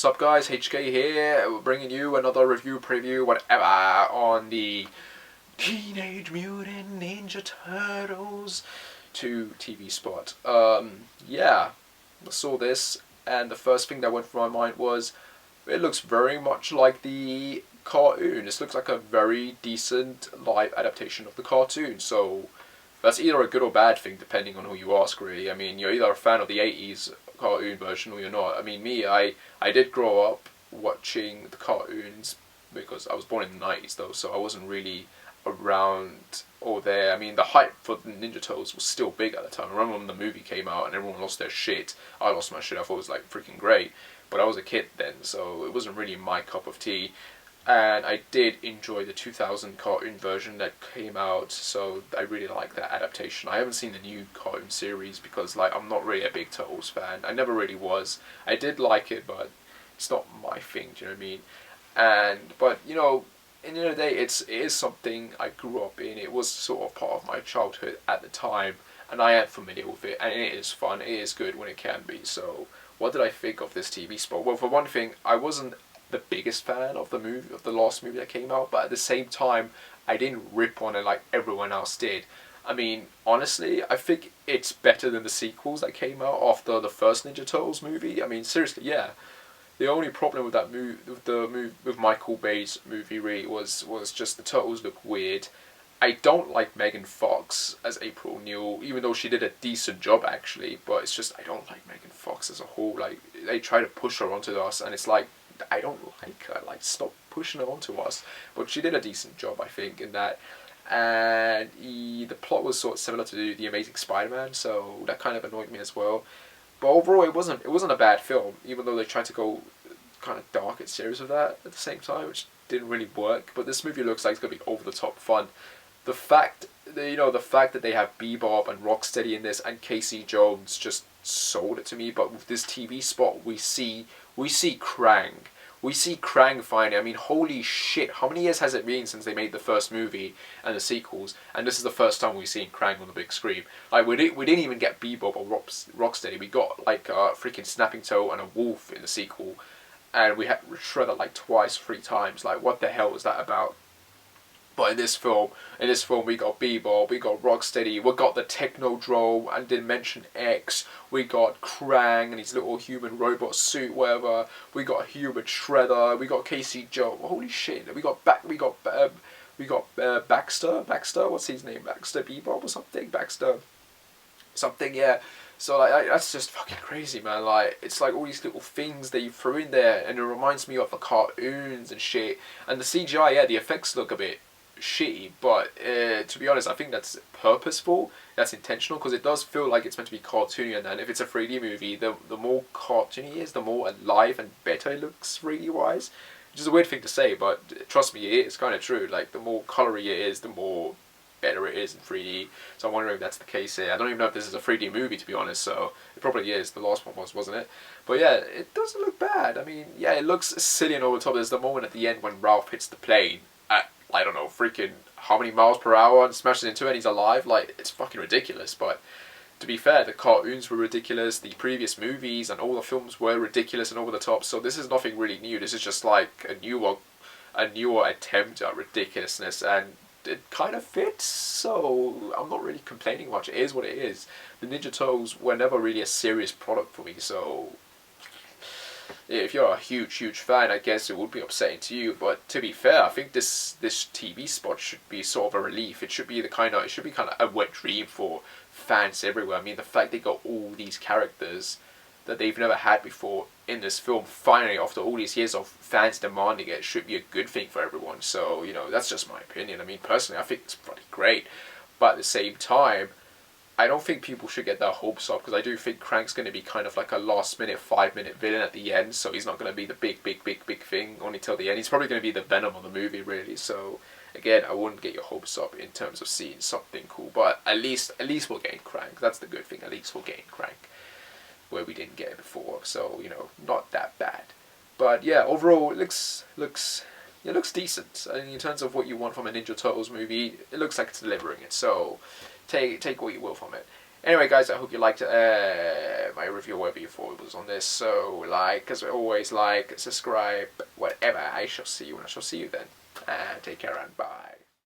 Sup guys, HK here, we're bringing you another review, preview, whatever, on the Teenage Mutant Ninja Turtles 2 TV spot. Yeah, I saw this, and the first thing that went through my mind was, it looks very much like the cartoon. This looks like a very decent live adaptation of the cartoon, so that's either a good or bad thing, depending on who you ask, really. I mean, you're either a fan of the 80s cartoon version or you're not. I mean, I did grow up watching the cartoons because I was born in the 90s, though, so I wasn't really around or there. I mean, the hype for the Ninja Turtles was still big at the time. I remember when the movie came out and everyone lost their shit. I lost my shit. I thought it was, like, freaking great. But I was a kid then, so it wasn't really my cup of tea. And I did enjoy the 2000 cartoon version that came out, so I really like that adaptation. I haven't seen the new cartoon series because, like, I'm not really a big Turtles fan. I never really was. I did like it, but it's not my thing, do you know what I mean? But, you know, in the end of the day, it is something I grew up in. It was sort of part of my childhood at the time, and I am familiar with it, and it is fun. It is good when it can be. So, what did I think of this TV spot? Well, for one thing, I wasn't the biggest fan of the last movie that came out, but at the same time, I didn't rip on it like everyone else did. I mean, honestly, I think it's better than the sequels that came out after the first Ninja Turtles movie. I mean, seriously, yeah. The only problem with that with Michael Bay's movie really was just the Turtles look weird. I don't like Megan Fox as April O'Neil, even though she did a decent job actually. But it's just I don't like Megan Fox as a whole. Like, they try to push her onto us, and it's like, I don't like her. Like, stop pushing her onto us. But she did a decent job, I think, in that. And the plot was sort of similar to the Amazing Spider-Man, so that kind of annoyed me as well. But overall, it wasn't a bad film, even though they tried to go kind of dark and serious with that at the same time, which didn't really work. But this movie looks like it's gonna be over the top fun. The fact that they have Bebop and Rocksteady in this, and Casey Jones just sold it to me. But with this TV spot, we see Krang. We see Krang finally. I mean, holy shit, how many years has it been since they made the first movie and the sequels? And this is the first time we've seen Krang on the big screen. Like, we didn't even get Bebop or Rocksteady. We got, like, a freaking Snapping Toe and a Wolf in the sequel. And we had Shredder, like, twice, 3 times. Like, what the hell was that about? But in this film, we got Bebop, we got Rocksteady, we got the Technodrome and Dimension X, we got Krang and his little human robot suit, whatever. We got Human Shredder, we got Casey Joe. Holy shit! We got Baxter. Baxter, what's his name? Baxter Bebop or something? Baxter, something. Yeah. So like that's just fucking crazy, man. Like, it's like all these little things that you threw in there, and it reminds me of the cartoons and shit. And the CGI, yeah, the effects look a bit shitty, but to be honest, I think that's purposeful, that's intentional, because it does feel like it's meant to be cartoony, and then if it's a 3D movie, the more cartoony it is, the more alive and better it looks 3D wise, which is a weird thing to say, but trust me, it is kind of true. Like, the more colory it is, the more better it is in 3D, so I'm wondering if that's the case here. I don't even know if this is a 3D movie, to be honest, so it probably is. The last one wasn't it? But yeah, it doesn't look bad. I mean, yeah, it looks silly and over the top. There's the moment at the end when Ralph hits the plane at, I don't know, freaking how many miles per hour and smashes into it and he's alive. Like, it's fucking ridiculous. But to be fair, the cartoons were ridiculous, the previous movies and all the films were ridiculous and over the top, so this is nothing really new. This is just like a newer attempt at ridiculousness, and it kind of fits, so I'm not really complaining much. It is what it is. The Ninja Turtles were never really a serious product for me, so if you're a huge fan, I guess it would be upsetting to you. But to be fair, I think this TV spot should be sort of a relief. It should be kind of a wet dream for fans everywhere. I mean, the fact they got all these characters that they've never had before in this film, finally, after all these years of fans demanding it, should be a good thing for everyone. So, you know, that's just my opinion. I mean, personally, I think it's pretty great. But at the same time, I don't think people should get their hopes up, because I do think Krang's going to be kind of like a last-minute, 5-minute villain at the end, so he's not going to be the big thing only till the end. He's probably going to be the Venom of the movie, really. So, again, I wouldn't get your hopes up in terms of seeing something cool, but at least we're getting Krang. That's the good thing. At least we're getting Krang, where we didn't get it before. So, you know, not that bad. But yeah, overall, it looks decent. I mean, in terms of what you want from a Ninja Turtles movie, it looks like it's delivering it. So take what you will from it. Anyway, guys, I hope you liked my review, whatever your thought was on this. So, as always, subscribe, whatever. I shall see you, and I shall see you then. Take care, and bye.